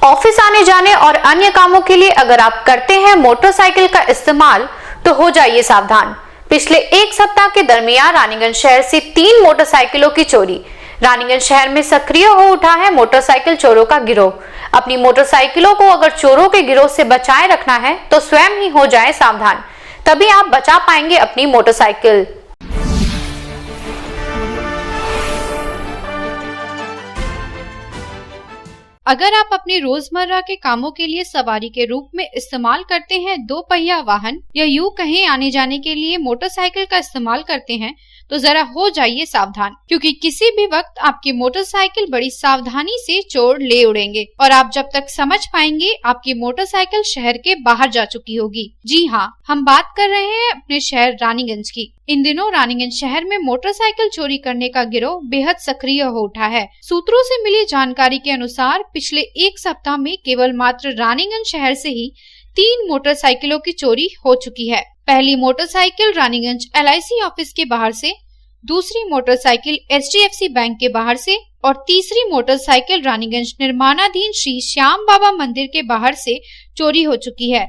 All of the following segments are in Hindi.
ऑफिस आने जाने और अन्य कामों के लिए अगर आप करते हैं मोटरसाइकिल का इस्तेमाल तो हो जाइए सावधान। पिछले एक सप्ताह के दरमियान रानीगंज शहर से 3 मोटरसाइकिलों की चोरी। रानीगंज शहर में सक्रिय हो उठा है मोटरसाइकिल चोरों का गिरोह। अपनी मोटरसाइकिलों को अगर चोरों के गिरोह से बचाए रखना है तो स्वयं ही हो जाए सावधान, तभी आप बचा पाएंगे अपनी मोटरसाइकिल। अगर आप अपने रोजमर्रा के कामों के लिए सवारी के रूप में इस्तेमाल करते हैं 2 पहिया वाहन या यूं कहीं आने जाने के लिए मोटरसाइकिल का इस्तेमाल करते हैं तो जरा हो जाइए सावधान, क्योंकि किसी भी वक्त आपकी मोटरसाइकिल बड़ी सावधानी से चोर ले उड़ेंगे और आप जब तक समझ पाएंगे आपकी मोटरसाइकिल शहर के बाहर जा चुकी होगी। जी हाँ, हम बात कर रहे हैं अपने शहर रानीगंज की। इन दिनों रानीगंज शहर में मोटरसाइकिल चोरी करने का गिरोह बेहद सक्रिय हो उठा है। सूत्रों से मिली जानकारी के अनुसार पिछले एक सप्ताह में केवल मात्र रानीगंज शहर से ही 3 मोटरसाइकिलों की चोरी हो चुकी है। पहली मोटरसाइकिल रानीगंज LIC ऑफिस के बाहर से, दूसरी मोटरसाइकिल HDFC बैंक के बाहर से और तीसरी मोटरसाइकिल रानीगंज निर्माणाधीन श्री श्याम बाबा मंदिर के बाहर से चोरी हो चुकी है।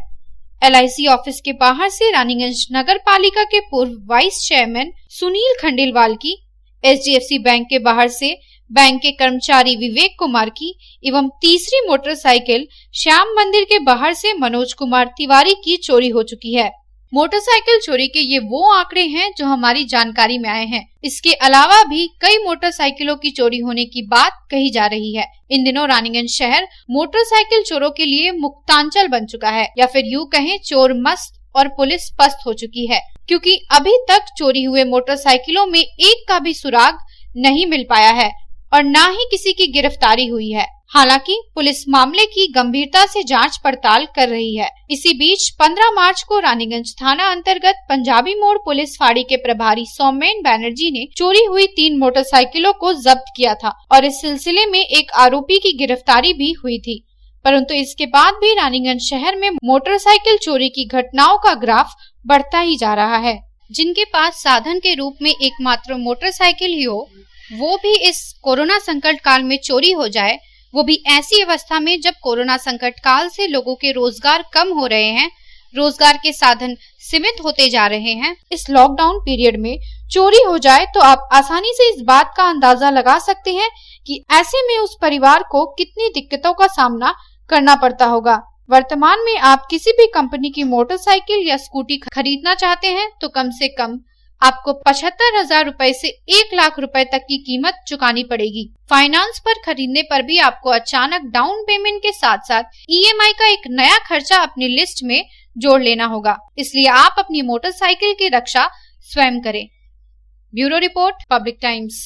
LIC ऑफिस के बाहर से रानीगंज नगर पालिका के पूर्व वाइस चेयरमैन सुनील खंडेलवाल की, HDFC बैंक के बाहर से बैंक के कर्मचारी विवेक कुमार की एवं तीसरी मोटरसाइकिल श्याम मंदिर के बाहर से मनोज कुमार तिवारी की चोरी हो चुकी है। मोटरसाइकिल चोरी के ये वो आंकड़े हैं जो हमारी जानकारी में आए हैं। इसके अलावा भी कई मोटरसाइकिलों की चोरी होने की बात कही जा रही है। इन दिनों रानीगंज शहर मोटरसाइकिल चोरों के लिए मुक्तांचल बन चुका है, या फिर यूं कहें चोर मस्त और पुलिस पस्त हो चुकी है, क्योंकि अभी तक चोरी हुए मोटरसाइकिलों में एक का भी सुराग नहीं मिल पाया है और न ही किसी की गिरफ्तारी हुई है। हालांकि पुलिस मामले की गंभीरता से जांच पड़ताल कर रही है। इसी बीच 15 मार्च को रानीगंज थाना अंतर्गत पंजाबी मोड़ पुलिस फाड़ी के प्रभारी सौमेन बैनर्जी ने चोरी हुई 3 मोटरसाइकिलों को जब्त किया था और इस सिलसिले में एक आरोपी की गिरफ्तारी भी हुई थी। परंतु इसके बाद भी रानीगंज शहर में मोटरसाइकिल चोरी की घटनाओं का ग्राफ बढ़ता ही जा रहा है। जिनके पास साधन के रूप में एकमात्र मोटरसाइकिल ही हो, वो भी इस कोरोना संकट काल में चोरी हो जाए, वो भी ऐसी अवस्था में जब कोरोना संकट काल से लोगों के रोजगार कम हो रहे हैं, रोजगार के साधन सीमित होते जा रहे हैं। इस लॉकडाउन पीरियड में चोरी हो जाए तो आप आसानी से इस बात का अंदाजा लगा सकते हैं कि ऐसे में उस परिवार को कितनी दिक्कतों का सामना करना पड़ता होगा। वर्तमान में आप किसी भी कंपनी की मोटरसाइकिल या स्कूटी खरीदना चाहते हैं तो कम से कम आपको 75,000 रुपए से 1 लाख रुपए तक की कीमत चुकानी पड़ेगी। फाइनेंस पर खरीदने पर भी आपको अचानक डाउन पेमेंट के साथ साथ EMI का एक नया खर्चा अपनी लिस्ट में जोड़ लेना होगा। इसलिए आप अपनी मोटरसाइकिल की रक्षा स्वयं करें। Bureau report, public times.